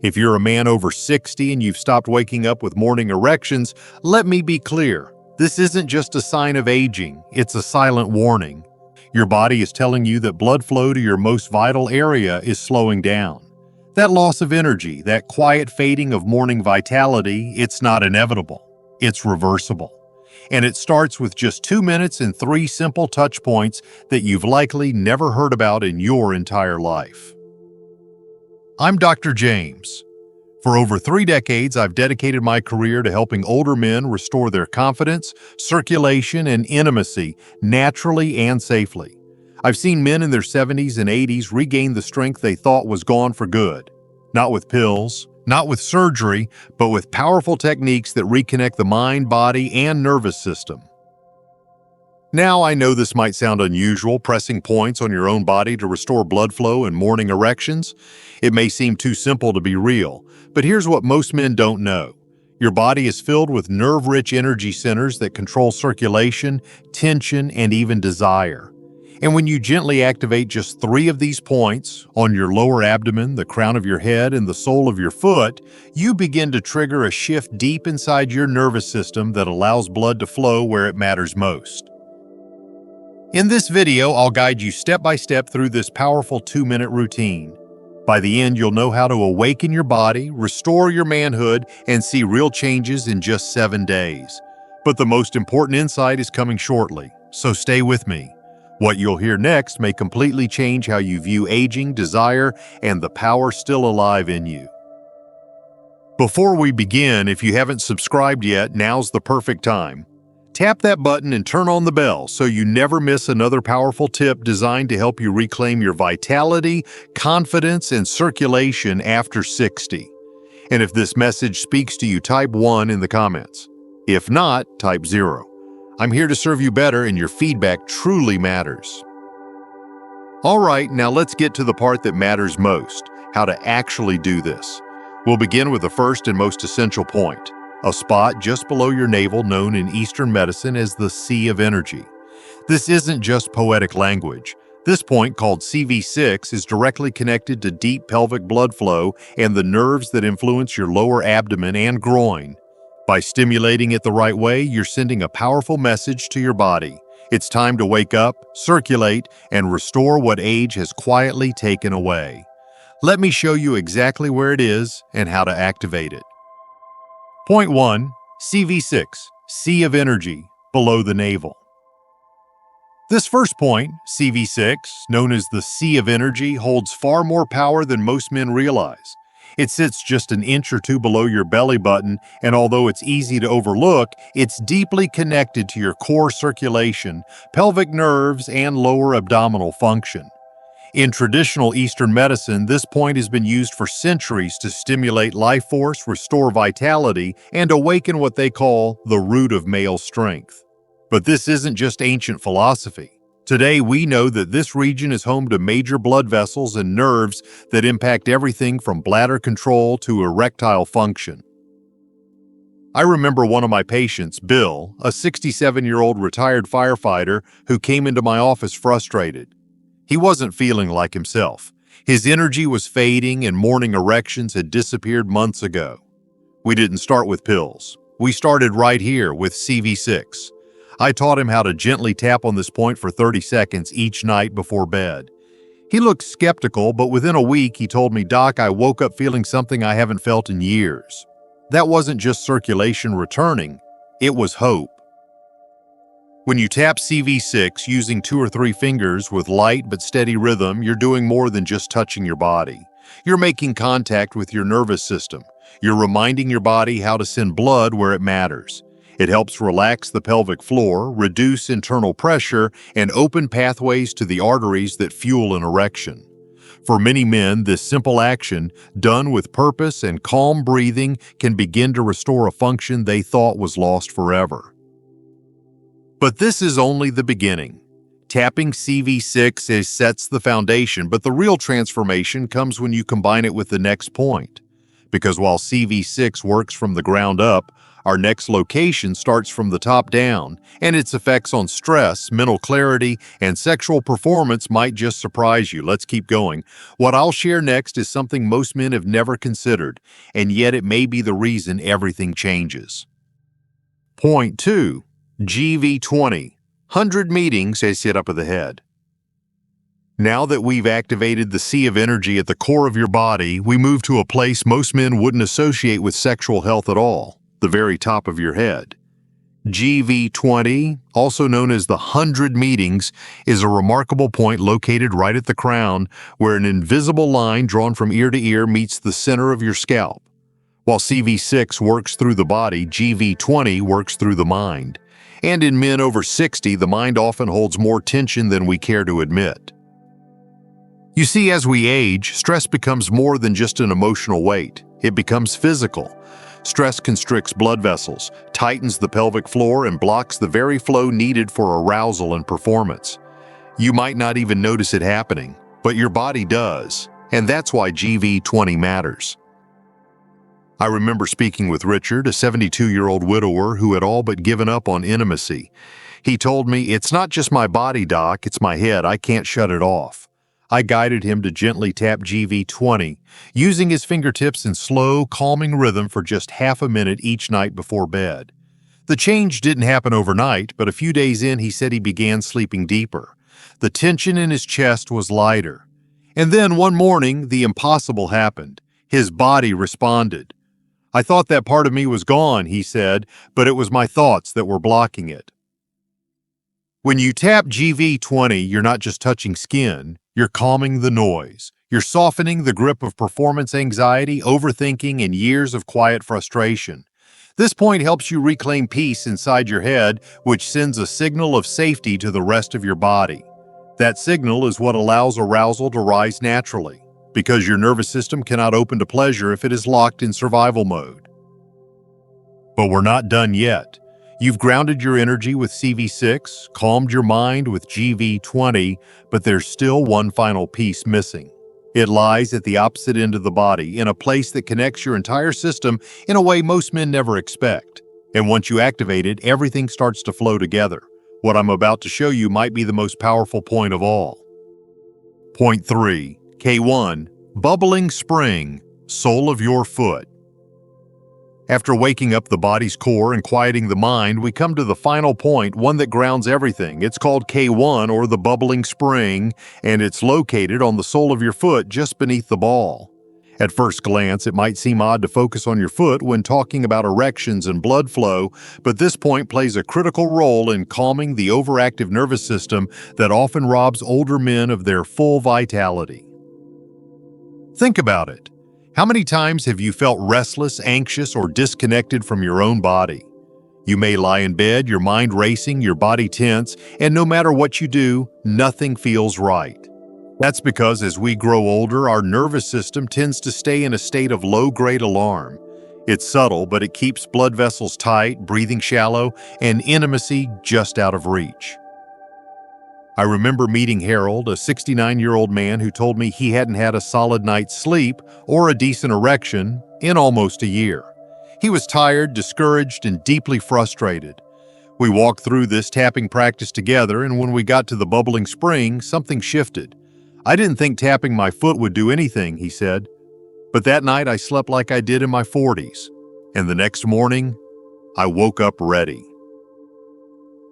If you're a man over 60 and you've stopped waking up with morning erections, let me be clear. This isn't just a sign of aging, it's a silent warning. Your body is telling you that blood flow to your most vital area is slowing down. That loss of energy, that quiet fading of morning vitality, it's not inevitable. It's reversible. And it starts with just 2 minutes and 3 simple touch points that you've likely never heard about in your entire life. I'm Dr. James. For over 3 decades, I've dedicated my career to helping older men restore their confidence, circulation, and intimacy naturally and safely. I've seen men in their 70s and 80s regain the strength they thought was gone for good. Not with pills, not with surgery, but with powerful techniques that reconnect the mind, body, and nervous system. Now, I know this might sound unusual, pressing points on your own body to restore blood flow and morning erections. It may seem too simple to be real, but here's what most men don't know. Your body is filled with nerve-rich energy centers that control circulation, tension, and even desire. And when you gently activate just 3 of these points, on your lower abdomen, the crown of your head, and the sole of your foot, you begin to trigger a shift deep inside your nervous system that allows blood to flow where it matters most. In this video, I'll guide you step by step through this powerful 2-minute routine. By the end, you'll know how to awaken your body, restore your manhood, and see real changes in just 7 days. But the most important insight is coming shortly, so stay with me. What you'll hear next may completely change how you view aging, desire, and the power still alive in you. Before we begin, if you haven't subscribed yet, now's the perfect time. Tap that button and turn on the bell so you never miss another powerful tip designed to help you reclaim your vitality, confidence, and circulation after 60. And if this message speaks to you, type 1 in the comments. If not, type 0. I'm here to serve you better, and your feedback truly matters. All right, now let's get to the part that matters most, how to actually do this. We'll begin with the first and most essential point. A spot just below your navel known in Eastern medicine as the Sea of Energy. This isn't just poetic language. This point, called CV6, is directly connected to deep pelvic blood flow and the nerves that influence your lower abdomen and groin. By stimulating it the right way, you're sending a powerful message to your body. It's time to wake up, circulate, and restore what age has quietly taken away. Let me show you exactly where it is and how to activate it. Point 1. CV6, Sea of Energy, below the navel. This first point, CV6, known as the Sea of Energy, holds far more power than most men realize. It sits just an inch or 2 below your belly button, and although it's easy to overlook, it's deeply connected to your core circulation, pelvic nerves, and lower abdominal function. In traditional Eastern medicine, this point has been used for centuries to stimulate life force, restore vitality, and awaken what they call the root of male strength. But this isn't just ancient philosophy. Today, we know that this region is home to major blood vessels and nerves that impact everything from bladder control to erectile function. I remember one of my patients, Bill, a 67-year-old retired firefighter who came into my office frustrated. He wasn't feeling like himself. His energy was fading and morning erections had disappeared months ago. We didn't start with pills. We started right here with CV6. I taught him how to gently tap on this point for 30 seconds each night before bed. He looked skeptical, but within a week he told me, "Doc, I woke up feeling something I haven't felt in years." That wasn't just circulation returning, it was hope. When you tap CV6 using 2 or 3 fingers with light but steady rhythm, you're doing more than just touching your body. You're making contact with your nervous system. You're reminding your body how to send blood where it matters. It helps relax the pelvic floor, reduce internal pressure, and open pathways to the arteries that fuel an erection. For many men, this simple action, done with purpose and calm breathing, can begin to restore a function they thought was lost forever. But this is only the beginning. Tapping CV6 sets the foundation, but the real transformation comes when you combine it with the next point. Because while CV6 works from the ground up, Our next location starts from the top down, and its effects on stress, mental clarity, and sexual performance might just surprise you. Let's keep going. What I'll share next is something most men have never considered, and yet it may be the reason everything changes. Point 2. GV20. 100 meetings they sit up of the head. Now that we've activated the sea of energy at the core of your body, we move to a place most men wouldn't associate with sexual health at all, the very top of your head. GV20, also known as the 100 meetings, is a remarkable point located right at the crown where an invisible line drawn from ear to ear meets the center of your scalp. While CV6 works through the body, GV20 works through the mind. And in men over 60, the mind often holds more tension than we care to admit. You see, as we age, stress becomes more than just an emotional weight. It becomes physical. Stress constricts blood vessels, tightens the pelvic floor, and blocks the very flow needed for arousal and performance. You might not even notice it happening, but your body does, and that's why GV20 matters. I remember speaking with Richard, a 72-year-old widower who had all but given up on intimacy. He told me, "It's not just my body, Doc, it's my head. I can't shut it off." I guided him to gently tap GV20, using his fingertips in slow, calming rhythm for just half a minute each night before bed. The change didn't happen overnight, but a few days in he said he began sleeping deeper. The tension in his chest was lighter. And then one morning, the impossible happened. His body responded. "I thought that part of me was gone," he said, "but it was my thoughts that were blocking it." When you tap GV20, you're not just touching skin, you're calming the noise. You're softening the grip of performance anxiety, overthinking, and years of quiet frustration. This point helps you reclaim peace inside your head, which sends a signal of safety to the rest of your body. That signal is what allows arousal to rise naturally, because your nervous system cannot open to pleasure if it is locked in survival mode. But we're not done yet. You've grounded your energy with CV6, calmed your mind with GV20, but there's still one final piece missing. It lies at the opposite end of the body, in a place that connects your entire system in a way most men never expect. And once you activate it, everything starts to flow together. What I'm about to show you might be the most powerful point of all. Point 3. K1. Bubbling spring, sole of your foot. After waking up the body's core and quieting the mind, we come to the final point, one that grounds everything. It's called K1, or the bubbling spring, and it's located on the sole of your foot just beneath the ball. At first glance, it might seem odd to focus on your foot when talking about erections and blood flow, but this point plays a critical role in calming the overactive nervous system that often robs older men of their full vitality. Think about it. How many times have you felt restless, anxious, or disconnected from your own body? You may lie in bed, your mind racing, your body tense, and no matter what you do, nothing feels right. That's because as we grow older, our nervous system tends to stay in a state of low-grade alarm. It's subtle, but it keeps blood vessels tight, breathing shallow, and intimacy just out of reach. I remember meeting Harold, a 69-year-old man who told me he hadn't had a solid night's sleep or a decent erection in almost a year. He was tired, discouraged, and deeply frustrated. We walked through this tapping practice together, and when we got to the bubbling spring, something shifted. "I didn't think tapping my foot would do anything," he said. "But that night I slept like I did in my 40s. And the next morning, I woke up ready."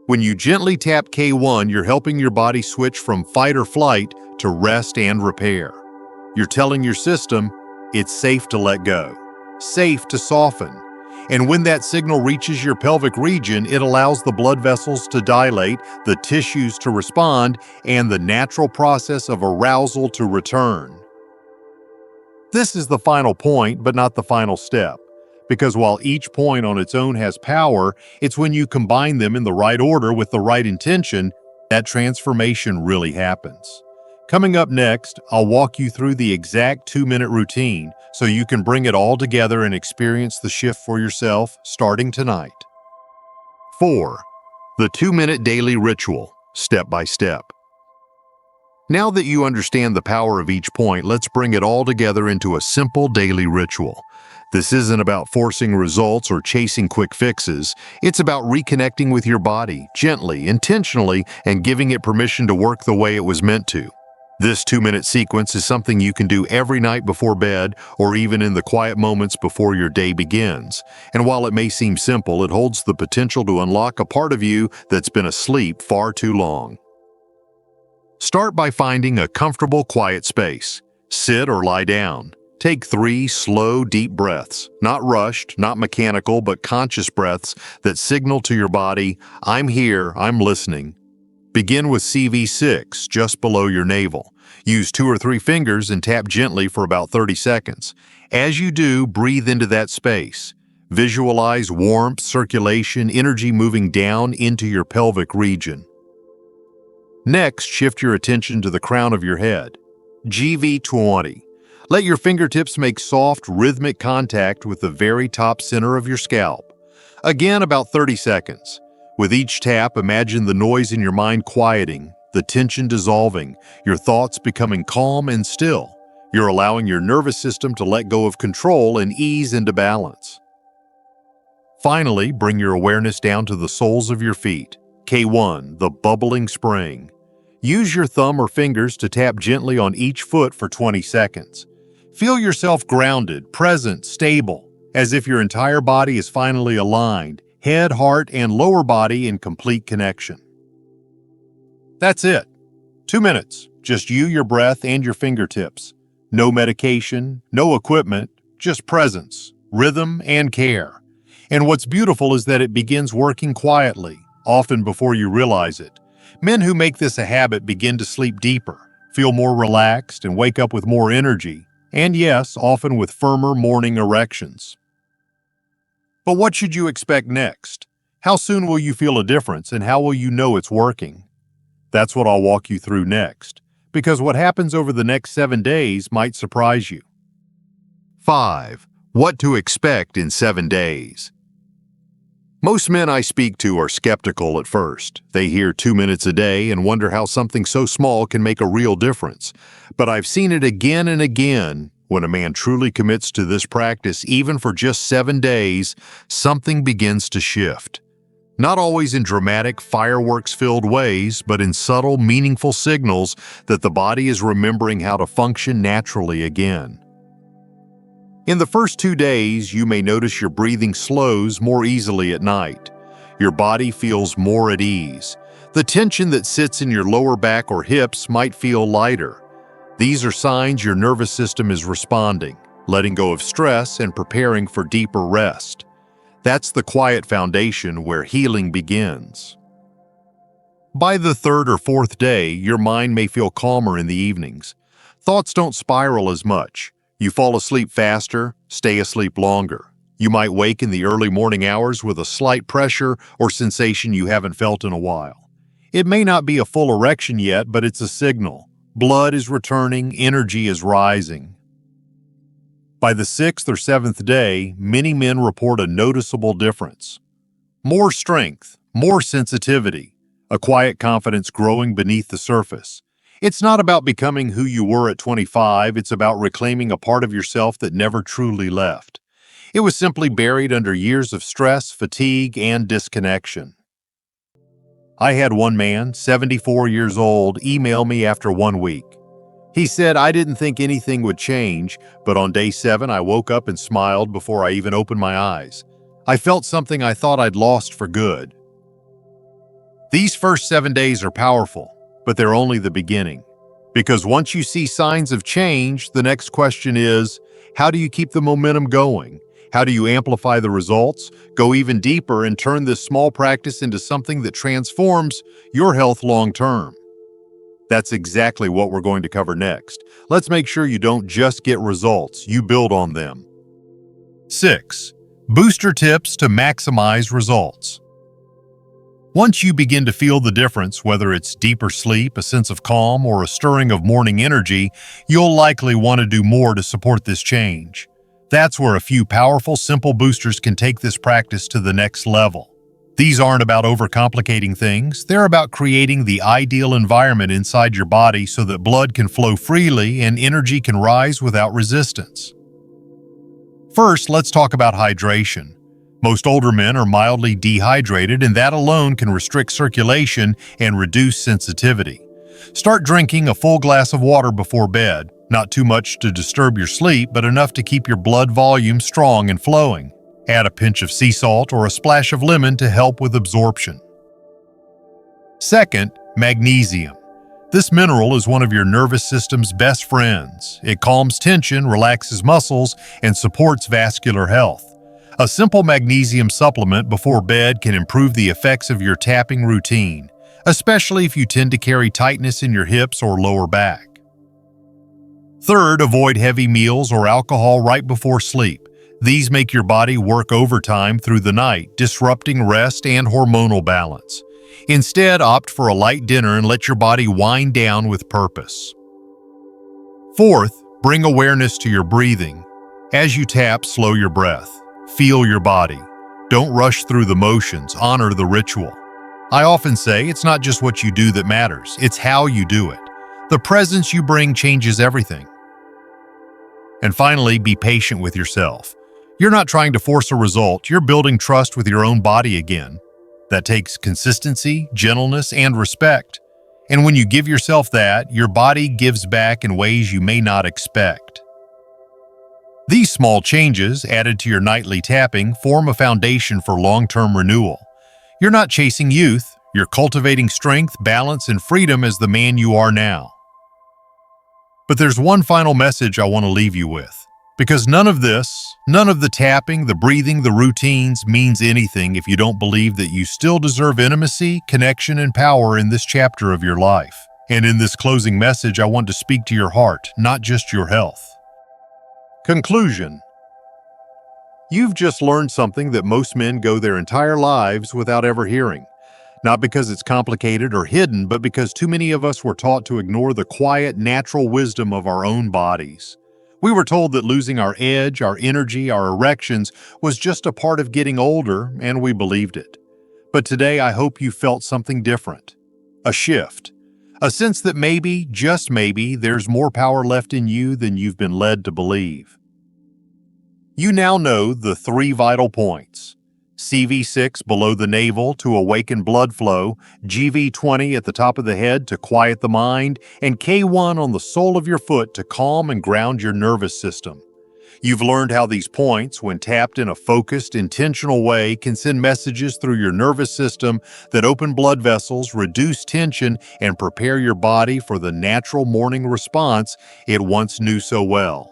When you gently tap K1, you're helping your body switch from fight or flight to rest and repair. You're telling your system, it's safe to let go, safe to soften. And when that signal reaches your pelvic region, it allows the blood vessels to dilate, the tissues to respond, and the natural process of arousal to return. This is the final point, but not the final step. Because while each point on its own has power, it's when you combine them in the right order with the right intention that transformation really happens. Coming up next, I'll walk you through the exact 2-minute routine so you can bring it all together and experience the shift for yourself starting tonight. 4. The 2-minute daily ritual, step by step. Now that you understand the power of each point, let's bring it all together into a simple daily ritual. This isn't about forcing results or chasing quick fixes. It's about reconnecting with your body, gently, intentionally, and giving it permission to work the way it was meant to. This 2-minute sequence is something you can do every night before bed or even in the quiet moments before your day begins. And while it may seem simple, it holds the potential to unlock a part of you that's been asleep far too long. Start by finding a comfortable, quiet space. Sit or lie down. Take 3 slow, deep breaths, not rushed, not mechanical, but conscious breaths that signal to your body, I'm here, I'm listening. Begin with CV6, just below your navel. Use 2 or 3 fingers and tap gently for about 30 seconds. As you do, breathe into that space. Visualize warmth, circulation, energy moving down into your pelvic region. Next, shift your attention to the crown of your head. GV20. Let your fingertips make soft, rhythmic contact with the very top center of your scalp. Again, about 30 seconds. With each tap, imagine the noise in your mind quieting, the tension dissolving, your thoughts becoming calm and still. You're allowing your nervous system to let go of control and ease into balance. Finally, bring your awareness down to the soles of your feet. K1, the bubbling spring. Use your thumb or fingers to tap gently on each foot for 20 seconds. Feel yourself grounded, present, stable, as if your entire body is finally aligned, head, heart, and lower body in complete connection. That's it. 2 minutes, just you, your breath, and your fingertips. No medication, no equipment, just presence, rhythm, and care. And what's beautiful is that it begins working quietly, often before you realize it. Men who make this a habit begin to sleep deeper, feel more relaxed, and wake up with more energy. And yes, often with firmer morning erections. But what should you expect next? How soon will you feel a difference, and how will you know it's working? That's what I'll walk you through next, because what happens over the next 7 days might surprise you. 5. What to expect in 7 days. Most men I speak to are skeptical at first. They hear 2 minutes a day and wonder how something so small can make a real difference. But I've seen it again and again. When a man truly commits to this practice, even for just 7 days, something begins to shift. Not always in dramatic, fireworks-filled ways, but in subtle, meaningful signals that the body is remembering how to function naturally again. In the first 2 days, you may notice your breathing slows more easily at night. Your body feels more at ease. The tension that sits in your lower back or hips might feel lighter. These are signs your nervous system is responding, letting go of stress and preparing for deeper rest. That's the quiet foundation where healing begins. By the 3rd or 4th day, your mind may feel calmer in the evenings. Thoughts don't spiral as much. You fall asleep faster, stay asleep longer. You might wake in the early morning hours with a slight pressure or sensation you haven't felt in a while. It may not be a full erection yet, but it's a signal. Blood is returning, energy is rising. By the 6th or 7th day, many men report a noticeable difference. More strength, more sensitivity, a quiet confidence growing beneath the surface. It's not about becoming who you were at 25, it's about reclaiming a part of yourself that never truly left. It was simply buried under years of stress, fatigue, and disconnection. I had one man, 74 years old, email me after 1 week. He said, I didn't think anything would change, but on day 7 I woke up and smiled before I even opened my eyes. I felt something I thought I'd lost for good. These first 7 days are powerful, but they're only the beginning. Because once you see signs of change, the next question is, how do you keep the momentum going? How do you amplify the results, go even deeper, and turn this small practice into something that transforms your health long-term? That's exactly what we're going to cover next. Let's make sure you don't just get results, you build on them. 6. Booster tips to maximize results. Once you begin to feel the difference, whether it's deeper sleep, a sense of calm, or a stirring of morning energy, you'll likely want to do more to support this change. That's where a few powerful, simple boosters can take this practice to the next level. These aren't about overcomplicating things, they're about creating the ideal environment inside your body so that blood can flow freely and energy can rise without resistance. First, let's talk about hydration. Most older men are mildly dehydrated, and that alone can restrict circulation and reduce sensitivity. Start drinking a full glass of water before bed, not too much to disturb your sleep, but enough to keep your blood volume strong and flowing. Add a pinch of sea salt or a splash of lemon to help with absorption. Second, magnesium. This mineral is one of your nervous system's best friends. It calms tension, relaxes muscles, and supports vascular health. A simple magnesium supplement before bed can improve the effects of your tapping routine, especially if you tend to carry tightness in your hips or lower back. Third, avoid heavy meals or alcohol right before sleep. These make your body work overtime through the night, disrupting rest and hormonal balance. Instead, opt for a light dinner and let your body wind down with purpose. Fourth, bring awareness to your breathing. As you tap, slow your breath. Feel your body. Don't rush through the motions, honor the ritual. I often say it's not just what you do that matters, it's how you do it. The presence you bring changes everything. And finally, be patient with yourself. You're not trying to force a result, you're building trust with your own body again. That takes consistency, gentleness, and respect. And when you give yourself that, your body gives back in ways you may not expect. These small changes, added to your nightly tapping, form a foundation for long-term renewal. You're not chasing youth, you're cultivating strength, balance, and freedom as the man you are now. But there's one final message I want to leave you with. Because none of the tapping, the breathing, the routines means anything if you don't believe that you still deserve intimacy, connection, and power in this chapter of your life. And in this closing message, I want to speak to your heart, not just your health. Conclusion. You've just learned something that most men go their entire lives without ever hearing. Not because it's complicated or hidden, but because too many of us were taught to ignore the quiet, natural wisdom of our own bodies. We were told that losing our edge, our energy, our erections was just a part of getting older, and we believed it. But today I hope you felt something different. A shift. A sense that maybe, just maybe, there's more power left in you than you've been led to believe. You now know the 3 vital points. CV6 below the navel to awaken blood flow, GV20 at the top of the head to quiet the mind, and K1 on the sole of your foot to calm and ground your nervous system. You've learned how these points, when tapped in a focused, intentional way, can send messages through your nervous system that open blood vessels, reduce tension, and prepare your body for the natural morning response it once knew so well.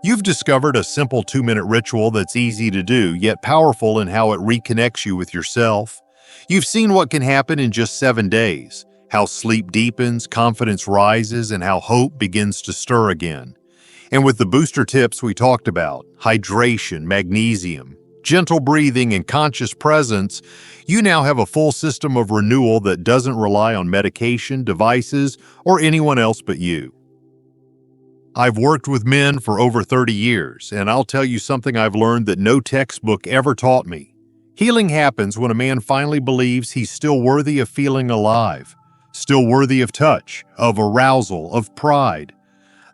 You've discovered a simple 2-minute ritual that's easy to do, yet powerful in how it reconnects you with yourself. You've seen what can happen in just 7 days, how sleep deepens, confidence rises, and how hope begins to stir again. And with the booster tips we talked about, hydration, magnesium, gentle breathing, and conscious presence, you now have a full system of renewal that doesn't rely on medication, devices, or anyone else but you. I've worked with men for over 30 years, and I'll tell you something I've learned that no textbook ever taught me. Healing happens when a man finally believes he's still worthy of feeling alive, still worthy of touch, of arousal, of pride.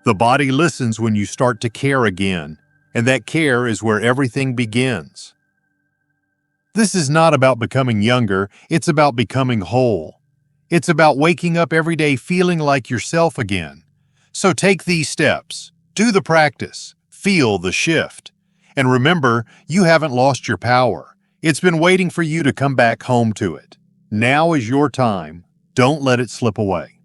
The body listens when you start to care again, and that care is where everything begins. This is not about becoming younger, it's about becoming whole. It's about waking up every day feeling like yourself again. So take these steps, do the practice, feel the shift. And remember, you haven't lost your power. It's been waiting for you to come back home to it. Now is your time. Don't let it slip away.